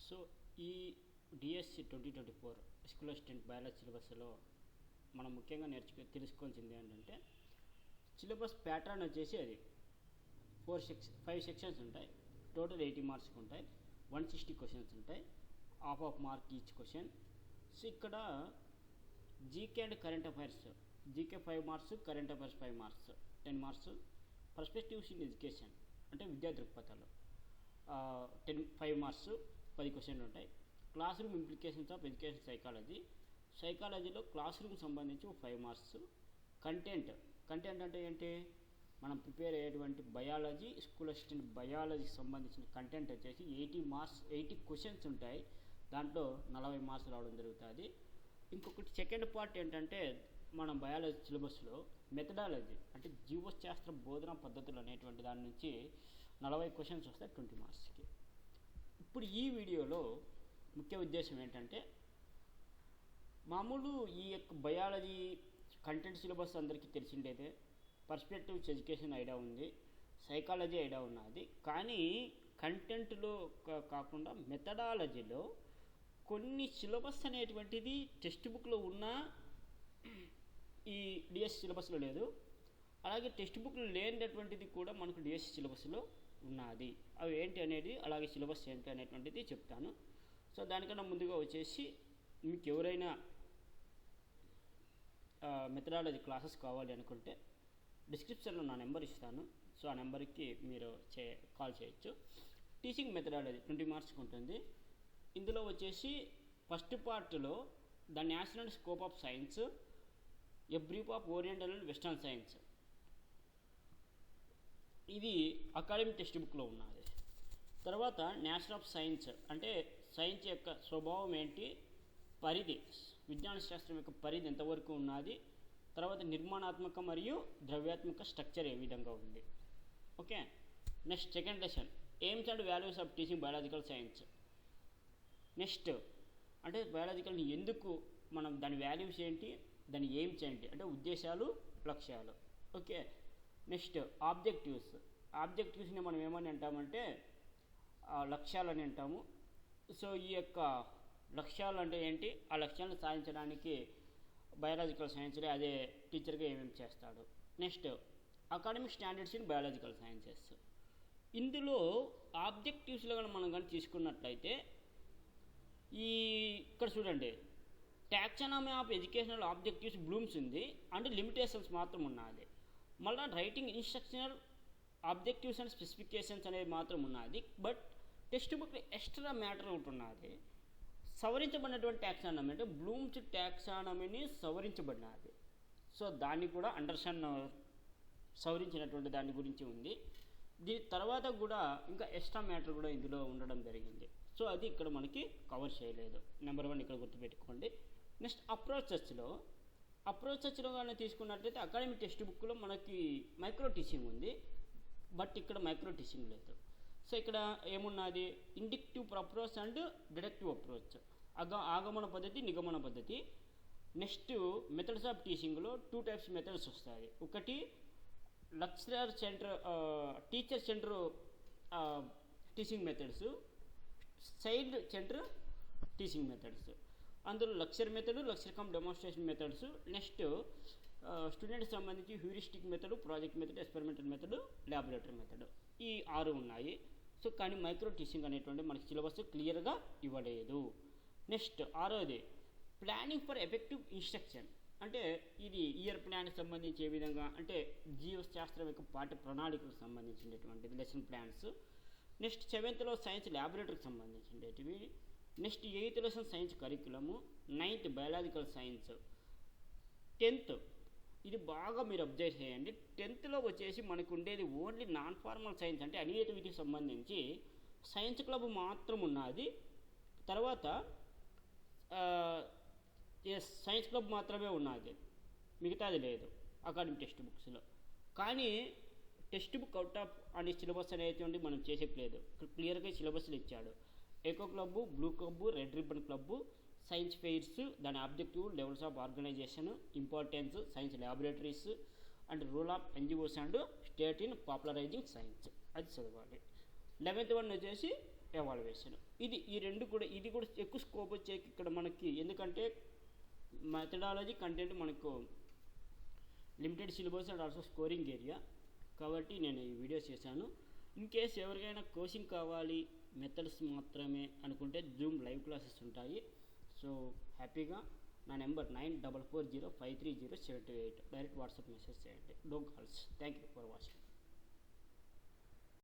So ఈ DSC 2024 school assistant biology సిలబస్లో మనం ముఖ్యంగా తెలుసుకోవాల్సింది ఏంటంటే సిలబస్ ప్యాటర్న్ వచ్చేసి అది 5 సెక్షన్స్ ఉంటాయి. టోటల్ 80 మార్క్స్కి ఉంటాయి. 160 క్వశ్చన్స్ ఉంటాయి. Half mark each question. So ఇక్కడ GK and current affairs, GK 5 marks, current affairs 5 marks, 10 marks. Perspectives in education అంటే విద్యా దృక్పథాలు 5 మార్క్స్, 10 క్వశ్చన్లు ఉంటాయి. Class room implications of education సైకాలజీలో క్లాస్ రూమ్ సంబంధించి 5 మార్క్స్. కంటెంట్ అంటే ఏంటి, మనం ప్రిపేర్ అయ్యేటువంటి బయాలజీ, స్కూల్ అసిస్టెంట్ బయాలజీకి సంబంధించిన కంటెంట్ వచ్చేసి 80 మార్క్స్, 80 క్వశ్చన్స్ ఉంటాయి. దాంట్లో 40 మార్క్స్ రావడం జరుగుతుంది. ఇంకొకటి సెకండ్ పార్ట్ ఏంటంటే మనం బయాలజీ సిలబస్లో మెథడాలజీ అంటే జీవశాస్త్ర బోధన పద్ధతులు అనేటువంటి దాని నుంచి 40 క్వశ్చన్స్ వస్తాయి 20 మార్క్స్కి. ఇప్పుడు ఈ వీడియోలో ముఖ్య ఉద్దేశం ఏంటంటే మామూలు ఈ యొక్క బయాలజీ కంటెంట్ సిలబస్ అందరికీ తెలిసిండేదే, పర్స్పెక్టివ్స్ ఎడ్యుకేషన్ ఐడియా ఉంది, సైకాలజీ ఐడియా ఉన్నది. కానీ కంటెంట్లో కాకుండా మెథడాలజీలో కొన్ని సిలబస్ అనేటువంటిది టెక్స్ట్ బుక్లో ఉన్న ఈ డిఎస్సి సిలబస్లో లేదు. అలాగే టెక్స్ట్ బుక్లో లేనటువంటిది కూడా మనకు డిఎస్సి సిలబస్లో ఉన్నది. అవి ఏంటి అనేది, అలాగే సిలబస్ ఏంటి అనేటువంటిది చెప్తాను. సో దానికన్నా ముందుగా వచ్చేసి మీకు ఎవరైనా మెథడాలజీ క్లాసెస్ కావాలి అనుకుంటే డిస్క్రిప్షన్లో నా నెంబర్ ఇస్తాను. సో ఆ నెంబర్కి మీరు కాల్ చేయొచ్చు. టీచింగ్ మెథడాలజీ 20 మార్క్స్కి ఉంటుంది. ఇందులో వచ్చేసి ఫస్ట్ పార్ట్లో the national scope of science, a brief of oriental and western science, ఇది అకాడమిక్ టెక్స్ట్ బుక్లో ఉన్నది. తర్వాత నేచర్ ఆఫ్ సైన్స్ అంటే సైన్స్ యొక్క స్వభావం ఏంటి, పరిధి, విజ్ఞాన శాస్త్రం యొక్క పరిధి ఎంతవరకు ఉన్నది, తర్వాత నిర్మాణాత్మక మరియు ద్రవ్యాత్మక స్ట్రక్చర్ ఏ విధంగా ఉంది. Okay, next second lesson aims and values of teaching biological science. Next అంటే బయాలజికల్ని ఎందుకు మనం దాని వాల్యూస్ ఏంటి, దాని ఎయిమ్స్ ఏంటి అంటే ఉద్దేశాలు, లక్ష్యాలు. ఓకే, నెక్స్ట్ ఆబ్జెక్టివ్స్ని మనం ఏమని అంటామంటే లక్ష్యాలని అంటాము. సో ఈ యొక్క లక్ష్యాలు అంటే ఏంటి, ఆ లక్ష్యాలను సాధించడానికి బయాలజికల్ సైన్స్లో అదే టీచర్గా ఏమేమి చేస్తాడు. Next academic standards in biological sciences. ఇందులో ఆబ్జెక్టివ్స్లో కానీ మనం కానీ తీసుకున్నట్లయితే ఇక్కడ చూడండి, taxonomy of educational objectives Bloom's ఉంది అంటే లిమిటేషన్స్ మాత్రం ఉన్నది. మళ్ళీ writing instructional objectives and specifications అనేది మాత్రం ఉన్నది. బట్ టెక్స్ట్ బుక్లో ఎక్స్ట్రా మ్యాటర్ ఒకటి ఉన్నది, సవరించబడినటువంటి టాక్సానమీ అంటే బ్లూమ్స్ టాక్సానమీని సవరించబడినది. సో దాన్ని కూడా సవరించినటువంటి దాని గురించి ఉంది. దీని తర్వాత కూడా ఇంకా ఎక్స్ట్రా మ్యాటర్ కూడా ఇందులో ఉండడం జరిగింది. సో అది ఇక్కడ మనకి కవర్ చేయలేదు. నెంబర్ 1 ఇక్కడ గుర్తుపెట్టుకోండి. నెక్స్ట్ అప్రోచ్ కానీ తీసుకున్నట్లయితే అకాడమిక్ టెక్స్ట్ బుక్లో మనకి మైక్రో టీచింగ్ ఉంది, బట్ ఇక్కడ మైక్రో టీచింగ్ లేదు. సో ఇక్కడ ఏమున్నది, inductive approach and deductive approach, ఆగమన పద్ధతి, నిగమన పద్ధతి. నెక్స్ట్ మెథడ్స్ ఆఫ్ టీచింగ్లో 2 టైప్స్ మెథడ్స్ వస్తాయి. ఒకటి teacher centre teaching methods, child centre teaching methods. అందులో lecture method, lecture cum demonstration methods. Next స్టూడెంట్కి సంబంధించి heuristic method, project method, experimental method, laboratory method, ఈ 6 ఉన్నాయి. సో కానీ మైక్రో టీచింగ్ అనేటువంటి మనకి సిలబస్ క్లియర్గా ఇవ్వలేదు. నెక్స్ట్ 6వది ప్లానింగ్ ఫర్ ఎఫెక్టివ్ ఇన్స్ట్రక్షన్ అంటే ఇది ఇయర్ ప్లాన్కి సంబంధించి ఏ విధంగా అంటే జీవశాస్త్రం యొక్క పాఠ్య ప్రణాళికకు సంబంధించినటువంటిది lesson plans. Next 7th science ల్యాబొరేటరీకి సంబంధించినవి. Next 8th lesson science curriculum. 9th biological science. 10th ఇది బాగా మీరు అబ్జర్వ్ చేయండి. 10th వచ్చేసి మనకు ఉండేది ఓన్లీ నాన్ ఫార్మల్ సైన్స్ అంటే అనియేటివిటీకి సంబంధించి సైన్స్ క్లబ్ మాత్రం ఉన్నది. తర్వాత సైన్స్ క్లబ్ మాత్రమే ఉన్నది, మిగతాది లేదు అకాడమిక్ టెక్స్ట్ బుక్స్లో. కానీ టెక్స్ట్ బుక్ అవుట్ ఆఫ్ అనే సిలబస్ అనేటువంటి మనం చేసేట్లేదు, క్లియర్గా సిలబస్లు ఇచ్చాడు. Eco club, blue club, red ribbon club, science fairs, దాని objective, levels of organization, importance, science laboratories and rule of NGOs and state in popularizing science, అది చదవాలి. 11th వచ్చేసి ఎవాల్యుయేషన్. ఈ రెండు కూడా ఇది కూడా ఎక్కువ స్కోప్ వచ్చే ఇక్కడ మనకి, ఎందుకంటే మెథడాలజీ కంటెంట్ మనకు limited syllabus and also scoring area, కాబట్టి నేను ఈ వీడియో చేశాను. ఇన్ కేస్ ఎవరికైనా కోచింగ్ కావాలి మెథడ్స్ మాత్రమే అనుకుంటే జూమ్ లైవ్ క్లాసెస్ ఉంటాయి. సో హ్యాపీగా నా నెంబర్ 9440530728 డైరెక్ట్ వాట్సాప్ మెసేజ్ చేయండి. Don't calls. Thank you for watching.